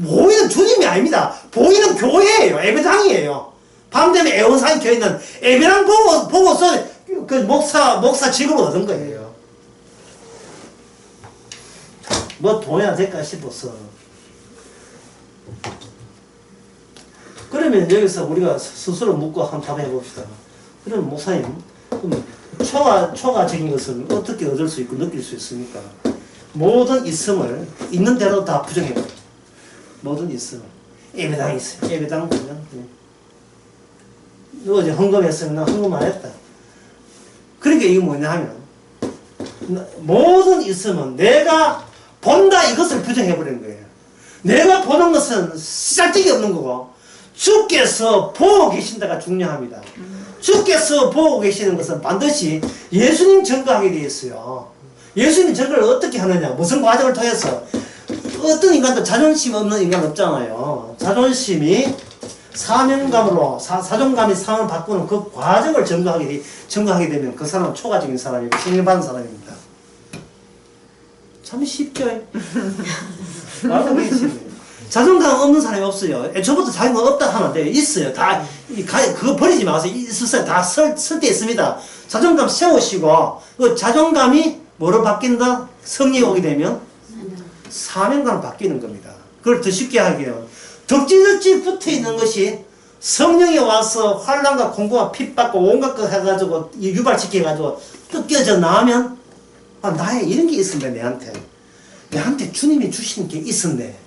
Speaker 2: 보이는 주님이 아닙니다. 보이는 교회예요. 예배당이에요. 밤 되면 애원상 교회는 예배당 보고서 그 목사 직업을 얻은 거예요. 뭐 돈이나 될까 싶어서. 그러면 여기서 우리가 스스로 묻고 한번 해봅시다. 그럼 목사님, 그럼 초가적인 것을 어떻게 얻을 수 있고 느낄 수 있습니까? 모든 있음을 있는 대로 다 부정해요. 모든 있음. 예배당이 있어요. 예배당 보면. 어제 헌금했으면 나 헌금 안 했다. 그러니까 이게 뭐냐 하면 모든 있음은 내가 본다 이것을 부정해버리는 거예요. 내가 보는 것은 시작적이 없는 거고 주께서 보고 계신다가 중요합니다. 주께서 보고 계시는 것은 반드시 예수님 증거하게 되어 있어요. 예수님 증거를 어떻게 하느냐, 무슨 과정을 통해서. 어떤 인간도 자존심 없는 인간 없잖아요. 자존심이 사명감으로 사존감이 사명을 바꾸는 그 과정을 증거하게 되면 그 사람은 초가적인 사람이고 생명받은 사람입니다. 참 쉽죠? 나도 그게 쉽네요. 자존감 없는 사람이 없어요. 애초부터 자존감 없다 하면 안 돼요. 있어요. 다 그거 버리지 마세요. 있었어요. 다 설 때 있습니다. 자존감 세우시고 그 자존감이 뭐로 바뀐다? 성령이 오게 되면 사명감으로 바뀌는 겁니다. 그걸 더 쉽게 하게요. 덕지덕지 붙어있는 것이 성령이 와서 환난과 공고와 핍받고 온갖 거 해가지고 유발시켜가지고 뜯겨져 나오면 나에 이런 게 있었네. 내한테 주님이 주신 게 있었네.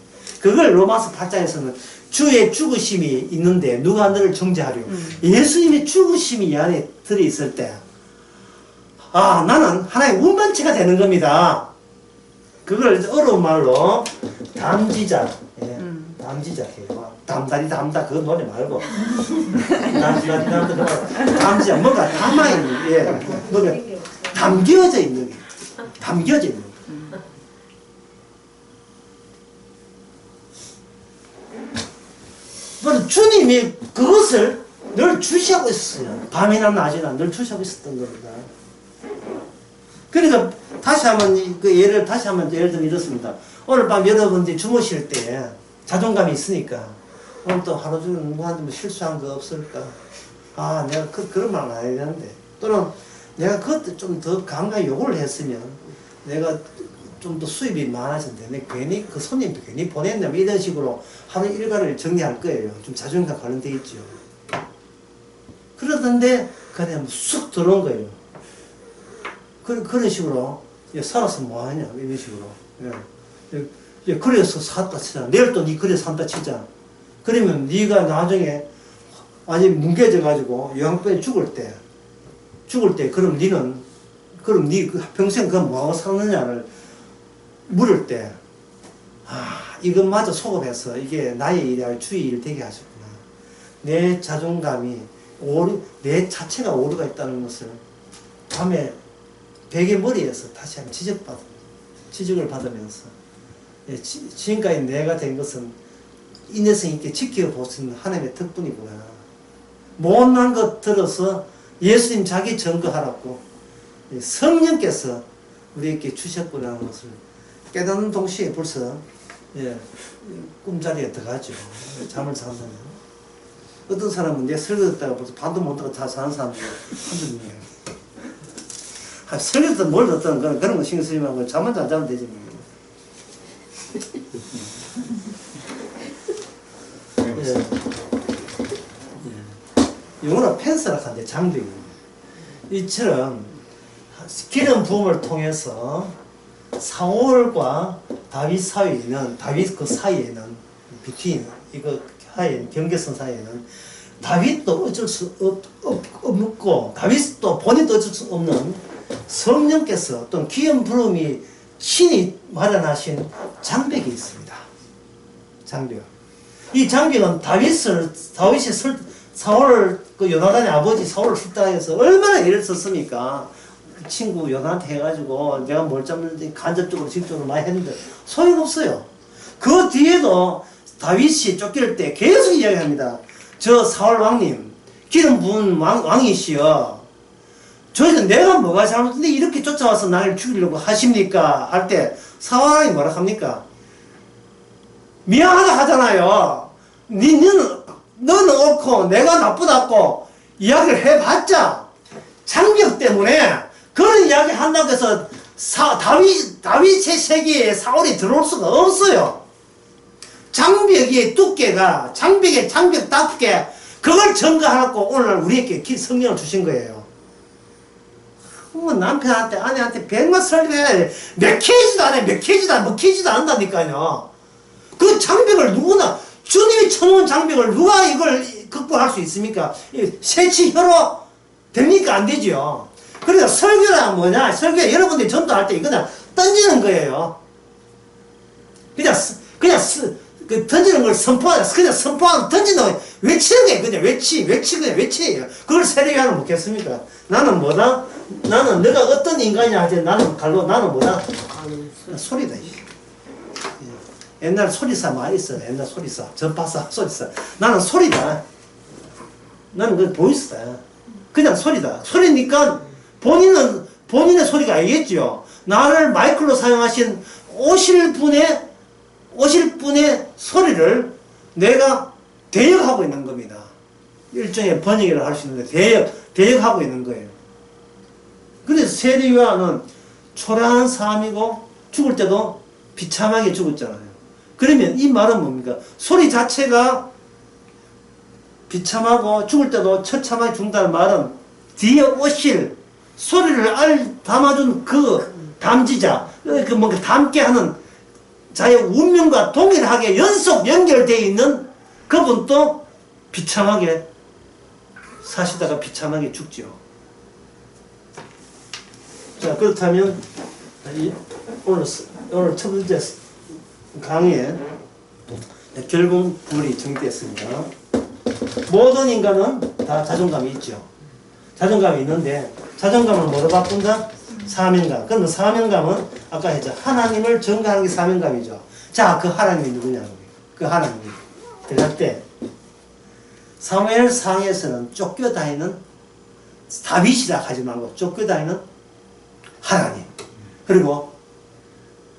Speaker 2: 그걸 로마서 8장에서는 주의 죽으심이 있는데 누가 너를 정죄하려. 예수님의 죽으심이 이 안에 들어있을 때 나는 하나의 운반체가 되는 겁니다. 그걸 어려운 말로 담지자. 예, 담지자해요. 담다리 담다 그거 노래 말고 담다리 담다 담지자 뭔가 담아있는 뭔가 담겨져 있는 게 담겨져 있는 게. 주님이 주님이 그것을 늘 주시하고 있었어요. 밤이나 낮이나 늘 주시하고 있었던 겁니다. 그러니까 다시 한번 그 예를 다시 한번 예를 들면 이렇습니다. 오늘 밤 여러분들이 주무실 때 자존감이 있으니까 오늘 또 하루 종일 누구한테 뭐 실수한 거 없을까? 아, 내가 그런 말 안 해야 되는데, 또는 내가 그것도 좀 더 강하게 요구를 했으면 내가 좀 더 수입이 많아진대. 내가 괜히 그 손님도 괜히 보냈냐 이런 식으로 하루 일과를 정리할 거예요. 좀 자존감 관련돼 있죠. 그러던데 그냥 쑥 들어온 거예요. 그런 식으로 살아서 뭐하냐 이런 식으로. 그래서 샀다 치자. 내일 또 네 그래 산다 치자. 그러면 네가 나중에 완전히 뭉개져 가지고 영병에 죽을 때 그럼 그럼 네 평생 그 뭐하고 사느냐를 물을 때, 이것마저 소급해서 이게 나의 일이 아니라 주의 일 되게 하셨구나. 내 자존감이 내 자체가 오류가 있다는 것을 밤에 베개 머리에서 다시 한번 지적을 받으면서, 지금까지 내가 된 것은 인내성 있게 지켜보시는 하나님의 덕분이구나. 못난 것 들어서 예수님 자기 증거하라고 성령께서 우리에게 주셨구나는 것을 깨닫는 동시에 벌써 꿈자리에 들어가죠. 잠을 잔다면. 어떤 사람은 내 설교 듣다가 벌써 반도 못 듣고 다 자는 사람도 한두 명이에요. 설교 듣든 뭘 듣든 그런 거 신경 쓰지 말고 잠만 안 자면 되지. 영어로 펜스라 하는데 장벽입니다. 이처럼 기름 부음을 통해서 사울과 다윗 사이에는 다윗 그 사이에는 비트윈 이거 하에 경계선 사이에는 다윗도 어쩔 수 없고 다윗도 본인도 어쩔 수 없는 성령께서 또는 기름 부음이 신이 마련하신 장벽이 있습니다. 장벽. 이 장벽은 다윗이 사울을 그 요나단의 아버지 사울을 술당해서 얼마나 애를 썼습니까? 그 친구 요나한테 해가지고 내가 뭘 잡는지 간접적으로 직접적으로 많이 했는데 소용없어요. 그 뒤에도 다윗이 쫓길 때 계속 이야기합니다. 저 사울 왕님 기름 부은 왕이시여, 저희는 내가 뭐가 잘못했는데 이렇게 쫓아와서 나를 죽이려고 하십니까? 할 때 사울 왕이 뭐라 합니까? 미안하다 하잖아요. 너는 옳고 내가 나쁘다고 이야기를 해봤자 장벽 때문에 그런 이야기 한다고 해서 다윗의 세계에 사울이 들어올 수가 없어요. 장벽의 두께가 장벽의 장벽답게 그걸 증거하라고 오늘 우리에게 성령을 주신 거예요. 남편한테 아내한테 100만 설교해야 돼. 맥히지도 않아. 먹히지도 않는다니까요. 그 장벽을 누구나 주님이 쳐놓은 장벽을 누가 이걸 극복할 수 있습니까? 세치혀로 됩니까? 안 되죠. 그러니까 설교란 뭐냐? 설교 여러분들이 전도할 때 이거는 던지는 거예요. 그냥 던지는 걸 선포하는 던지는 거 외치는 거예요. 그냥 외치예요. 그걸 세례요한은 묻겠습니까? 나는 뭐다? 나는 너가 어떤 인간이냐 하지. 나는 뭐다? 소리다. 옛날 소리사 많이 있어요. 옛날 소리사, 전파사, 소리사. 나는 소리다. 나는 그 보이스다. 그냥 소리다. 소리니까 본인의 소리가 알겠죠. 나를 마이크로 사용하신 오실 분의 소리를 내가 대역하고 있는 겁니다. 일종의 번역이라고 할 수 있는데 대역하고 있는 거예요. 그래서 세례요한은 초라한 삶이고 죽을 때도 비참하게 죽었잖아요. 그러면 이 말은 뭡니까? 소리 자체가 비참하고 죽을 때도 처참하게 죽는다는 말은 뒤에 오실 소리를 담아준 그 담지자, 뭔가 담게 하는 자의 운명과 동일하게 연결되어 있는 그분도 비참하게 사시다가 비참하게 죽죠. 자, 그렇다면 오늘 첫 번째 강의에 결국물이 정리됐습니다. 모든 인간은 다 자존감이 있죠. 자존감이 있는데 자존감을 뭐로 바꾼다? 사명감. 그럼 사명감은 아까 했죠. 하나님을 전가하는 게 사명감이죠. 자, 그 하나님이 누구냐고. 그 하나님이 들어갈 때 사무엘상에서는 쫓겨다니는 다윗이라 하지 말고 쫓겨다니는 하나님, 그리고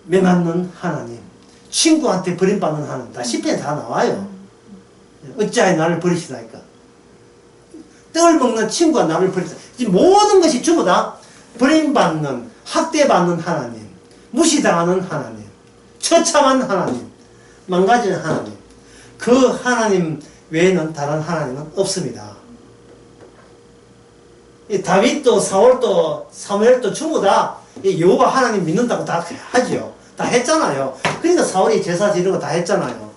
Speaker 2: 매맞는 하나님, 친구한테 버림받는 하나님, 다 시편에 다 나와요. 어찌하여 나를 버리시나이까. 떡을 먹는 친구가 나를 버리시나. 모든 것이 전부 다 버림받는, 학대받는 하나님, 무시당하는 하나님, 처참한 하나님, 망가지는 하나님, 그 하나님 외에는 다른 하나님은 없습니다. 이 다윗도 사울도 사무엘도 전부 다 여호와 하나님 믿는다고 다 하지요. 다 했잖아요. 그러니까 사울이 제사 지르는 거 다 했잖아요.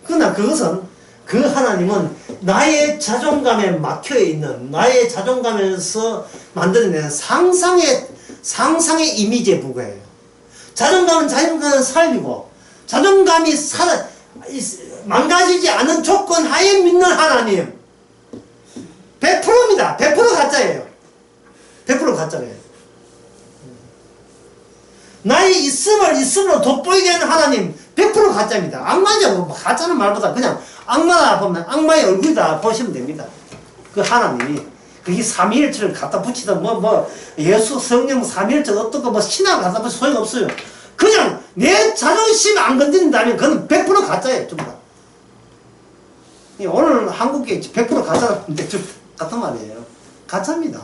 Speaker 2: 그러나 그것은 그 하나님은 나의 자존감에 막혀 있는, 나의 자존감에서 만들어낸 상상의 이미지에 불과해요. 자존감은 자존감은 삶이고, 자존감이 망가지지 않은 조건 하에 믿는 하나님 100%입니다. 100% 가짜예요. 100% 가짜래요. 나의 있음으로 돋보이게 하는 하나님 100% 가짜입니다. 악마죠. 가짜는 말보다 그냥 악마다 보면 악마의 얼굴이다 보시면 됩니다. 그 하나님이 그게 삼위일체를 갖다 붙이든 예수 성령 삼위일체 어떤 거 신앙을 갖다 붙이면 소용없어요. 그냥 내 자존심 안 건드린다면 그건 100% 가짜예요. 전부 다. 오늘 한국에 100% 가짜인데 좀 같은 말이에요. 가짜입니다.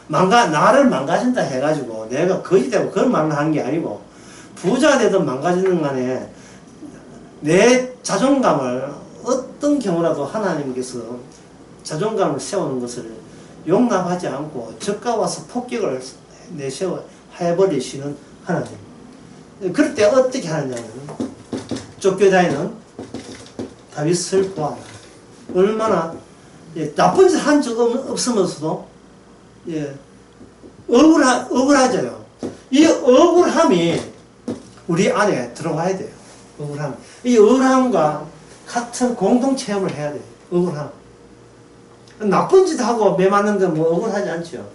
Speaker 2: 나를 망가진다 해가지고 내가 거지 되고 그런 말을 하는 게 아니고, 부자 되든 망가지는 간에 내 자존감을 어떤 경우라도 하나님께서 자존감을 세우는 것을 용납하지 않고 저가 와서 폭격을 내세워 해버리시는 하나님. 그럴 때 어떻게 하느냐면 쫓겨다니는 다윗을 보아라. 얼마나 나쁜 짓 한 적 없으면서도 억울하죠. 이 억울함이 우리 안에 들어와야 돼요. 억울함. 이 억울함과 같은 공동 체험을 해야 돼요. 억울함. 나쁜 짓 하고 매맞는 건 뭐 억울하지 않죠.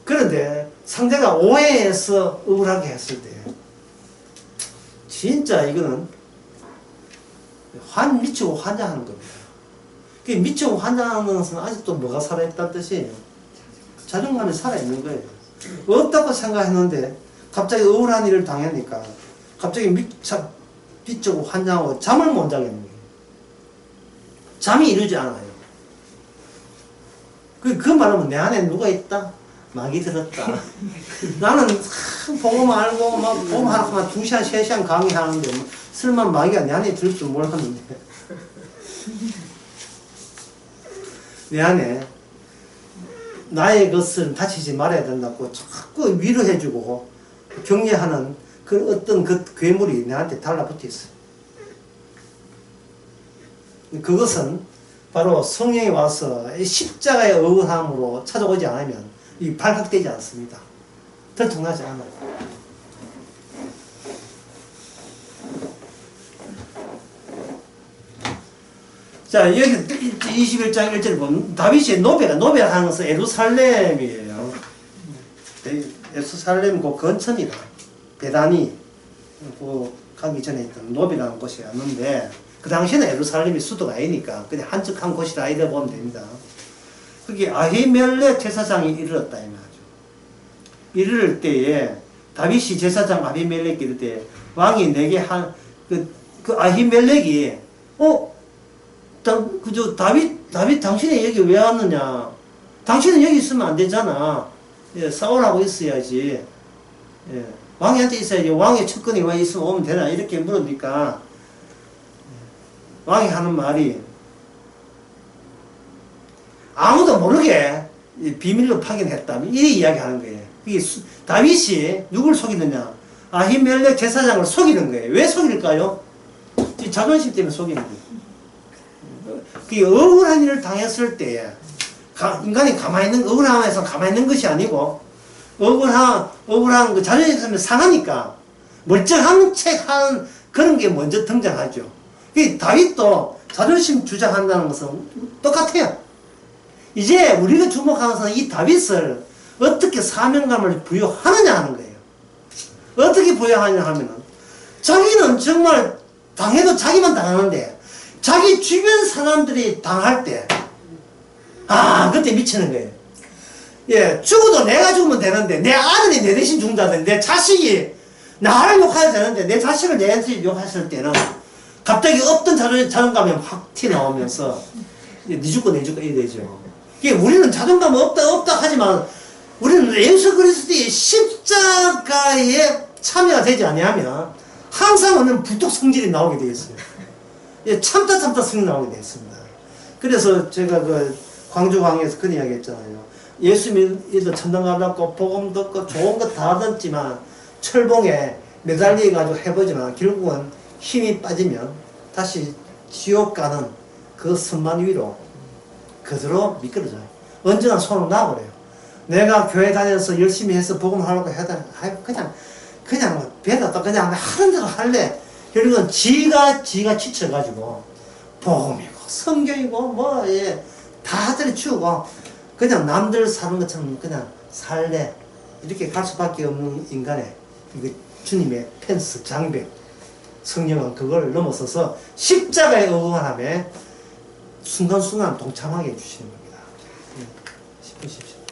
Speaker 2: 그런데 상대가 오해해서 억울하게 했을 때 진짜 이거는 미치고 환장하는 겁니다. 미치고 환장하는 것은 아직도 뭐가 살아있다는 뜻이에요. 자존감이 살아있는 거예요. 없다고 생각했는데 갑자기 억울한 일을 당하니까 갑자기 미치고 환장하고 잠을 못 자겠는 거예요. 잠이 이루지 않아요. 그 말하면 내 안에 누가 있다? 막이 들었다. 나는 복음 알고 막 복음 하나만 2시간 3시간 강의하는데 설마 마귀가 내 안에 들 줄 몰랐는데 내 안에 나의 것을 다치지 말아야 된다고 자꾸 위로해주고 격려하는 그 어떤 그 괴물이 내한테 달라붙어 있어요. 그것은 바로 성령이 와서 십자가의 억울함으로 찾아오지 않으면 이 발각되지 않습니다. 들통나지 않아요. 자, 여기 21장 1절 보면 다윗의 노베라 하는 것은 예루살렘이에요. 예루살렘 그 근처입니다. 베다니 가기 전에 있던 노베라는 곳이었는데 그 당시에는 예루살렘이 수도가 아니니까 그냥 한적한 곳이라 이래 보면 됩니다. 그게 아히멜렉 제사장이 이르렀다 이 말이죠. 이르를 때에 다윗이 제사장 아히멜렉이 이를 때 왕이 내게 한 그 아히멜렉이 다윗 당신이 여기 왜 왔느냐? 당신은 여기 있으면 안 되잖아. 싸우라고 있어야지. 왕한테 있어야지. 왕의 측근이 왜 있으면 오면 되나? 이렇게 물으니까 왕이 하는 말이 아무도 모르게 비밀로 파견했다. 이렇게 이야기하는 거예요. 다윗이 누굴 속이느냐? 아히멜렉 제사장을 속이는 거예요. 왜 속일까요? 자존심 때문에 속이는 거예요. 그 억울한 일을 당했을 때 인간이 억울함에서 가만히 있는 것이 아니고 억울한 그 자존심 때문에 상하니까 멀쩡한 책 하는 그런 게 먼저 등장하죠. 다윗도 자존심 주장한다는 것은 똑같아요. 이제 우리가 주목하는 것은 이 다윗을 어떻게 사명감을 부여하느냐 하는 거예요. 어떻게 부여하느냐 하면은 자기는 정말 당해도 자기만 당하는데 자기 주변 사람들이 당할 때 그때 미치는 거예요. 예, 죽어도 내가 죽으면 되는데 내 아들이 내 대신 죽는다든지 내 자식이 나를 욕해야 되는데 내 자식을 내한테 욕했을 때는 갑자기 없던 자존감이 확 튀어나오면서 네 죽고 내 죽고 이래 되죠. 우리는 자존감 없다 하지만 우리는 예수 그리스도의 십자가에 참여가 되지 아니하면 항상 오는 불독 성질이 나오게 되어 있어요. 예, 참다 성질이 나오게 되어 있습니다. 그래서 제가 그 광주 강의에서 그런 이야기 했잖아요. 예수 믿어 천당 가려고 복음 듣고 좋은 거 다 듣지만 철봉에 매달려 가지고 해보지만 결국은 힘이 빠지면 다시 지옥 가는 그 선만 위로 그대로 미끄러져요. 언제나 손을 놔버려요. 내가 교회 다녀서 열심히 해서 복음하려고 해다 그냥 배다 또 그냥 하는 대로 할래. 결국은 지가 지쳐가지고 복음이고 성경이고 다 들이치우고 그냥 남들 사는 것처럼 그냥 살래. 이렇게 갈 수밖에 없는 인간의 주님의 펜스 장벽 성령은 그걸 넘어서서 십자가에 응원함에 순간순간 동참하게 해주시는 겁니다. 싶으십시오.